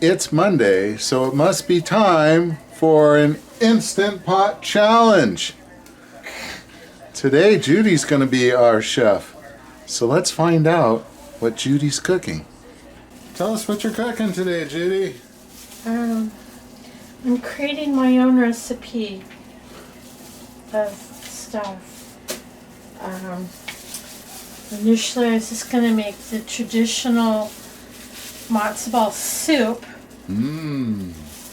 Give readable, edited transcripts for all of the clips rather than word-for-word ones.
It's Monday, so it must be time for an Instant Pot Challenge. Today, Judy's going to be our chef. So let's find out what Judy's cooking. Tell us what you're cooking today, Judy. I'm creating my own recipe of stuff. Initially, I was just going to make the traditional Matzo Ball Soup.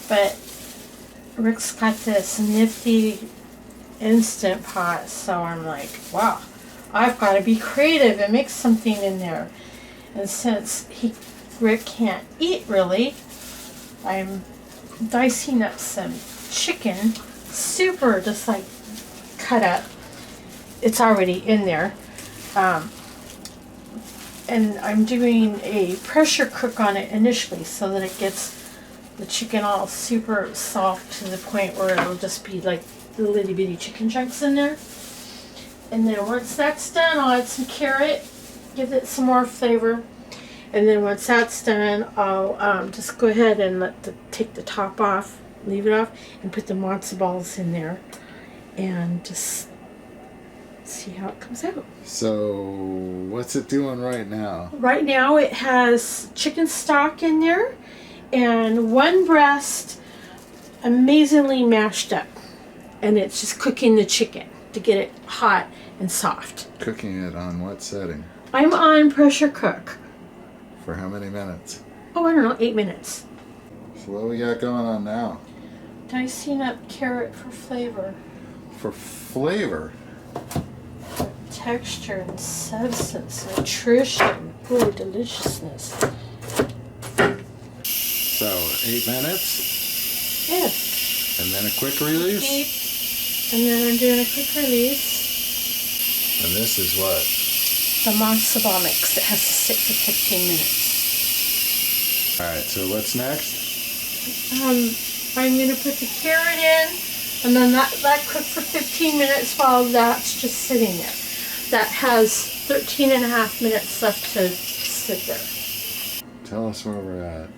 But Rick's got this nifty Instant Pot, so I'm like, wow, I've got to be creative and make something in there. And since Rick can't eat really, I'm dicing up some chicken, super just like cut up. It's already in there. And I'm doing a pressure cook on it initially so that it gets the chicken all super soft to the point where it'll just be like the little bitty chicken chunks in there. And then once that's done, I'll add some carrot, give it some more flavor. And then once that's done, I'll just go ahead and take the top off, leave it off, and put the matzo balls in there. And just see how it comes out. So, what's it doing right now? Right now it has chicken stock in there and one breast amazingly mashed up. And it's just cooking the chicken to get it hot and soft. Cooking it on what setting? I'm on pressure cook. For how many minutes? Oh, I don't know, 8 minutes. So what we got going on now? Dicing up carrot for flavor. For flavor? Texture and substance, nutrition, ooh, deliciousness. So, 8 minutes? Yeah. And then a quick release? And then I'm doing a quick release. And this is what? The matzo ball mix. It has to sit for 15 minutes. Alright, so what's next? I'm going to put the carrot in, and then that cooked for 15 minutes while that's just sitting there. That has 13 and a half minutes left to sit there. Tell us where we're at.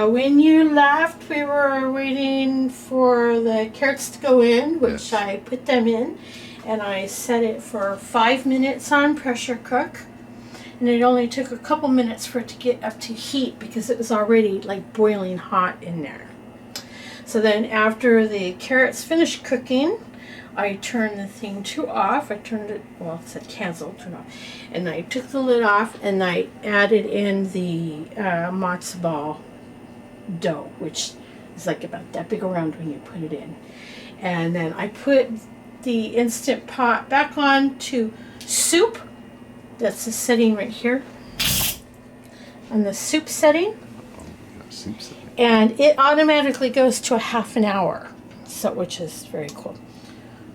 When you left, we were waiting for the carrots to go in, which Yes. I put them in, and I set it for 5 minutes on pressure cook. And it only took a couple minutes for it to get up to heat because it was already like boiling hot in there. So then after the carrots finished cooking, I turned the thing off. I turned it, well, it said cancel, turn off. And I took the lid off and I added in the matzo ball dough, which is like about that big around when you put it in. And then I put the Instant Pot back on to soup. That's the setting right here. On the soup setting. Soup setting. And it automatically goes to a half an hour, so which is very cool.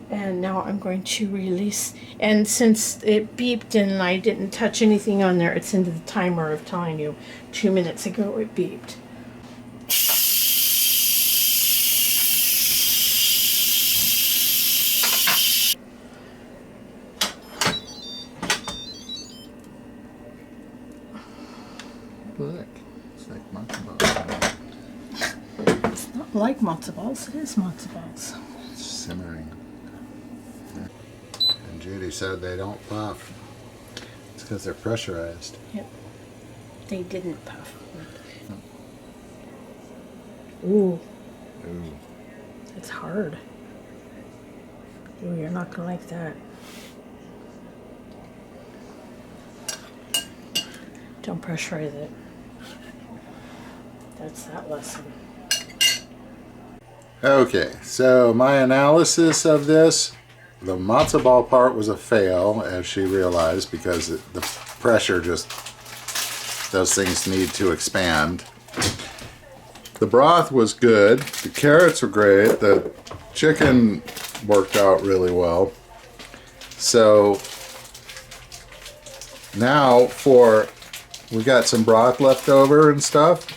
And now I'm going to release, and since it beeped and I didn't touch anything on there, it's into the timer of telling you 2 minutes ago it beeped. Look, it's like matzo balls. It's not like matzo balls, it is matzo balls. It's simmering. And Judy said they don't puff. It's because they're pressurized. Yep. They didn't puff. Ooh, Ooh. it's hard. Ooh, you're not gonna like that. Don't pressurize it. That's that lesson. Okay, so my analysis of this, the matzo ball part was a fail, as she realized, because the pressure just, those things need to expand. The broth was good, the carrots were great, the chicken worked out really well. So now we got some broth left over and stuff.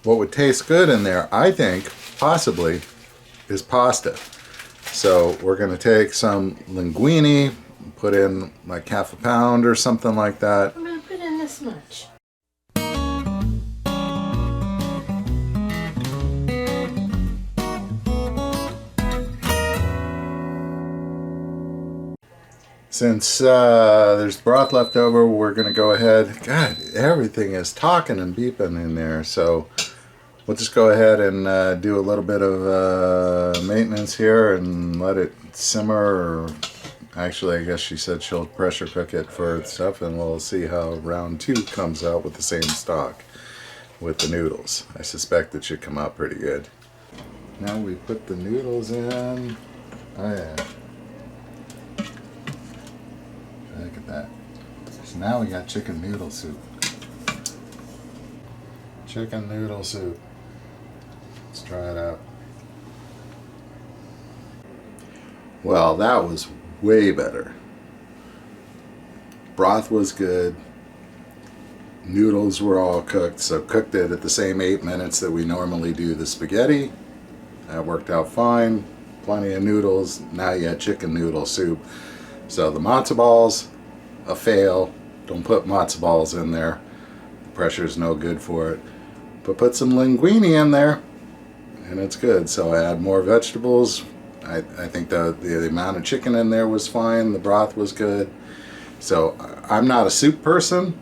What would taste good in there, I think, possibly, is pasta. So we're going to take some linguine, put in like half a pound or something like that. I'm going to put in this much. Since there's broth left over, we're going to go ahead. God, everything is talking and beeping in there. So we'll just go ahead and do a little bit of maintenance here and let it simmer. Or actually, I guess she said she'll pressure cook it for stuff, and we'll see how round 2 comes out with the same stock with the noodles. I suspect it should come out pretty good. Now we put the noodles in. Oh yeah. Look at that. So now we got chicken noodle soup. Chicken noodle soup. Let's try it out. Well, that was way better. Broth was good. Noodles were all cooked, so cooked it at the same 8 minutes that we normally do the spaghetti. That worked out fine. Plenty of noodles. Now you got chicken noodle soup. So the matzo balls, a fail. Don't put matzo balls in there. The pressure's no good for it. But put some linguine in there, and it's good. So I add more vegetables. I think the amount of chicken in there was fine. The broth was good. So I'm not a soup person.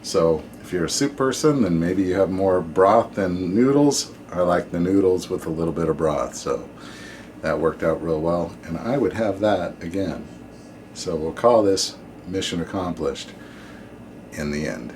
So if you're a soup person, then maybe you have more broth than noodles. I like the noodles with a little bit of broth. So that worked out real well. And I would have that again. So we'll call this mission accomplished in the end.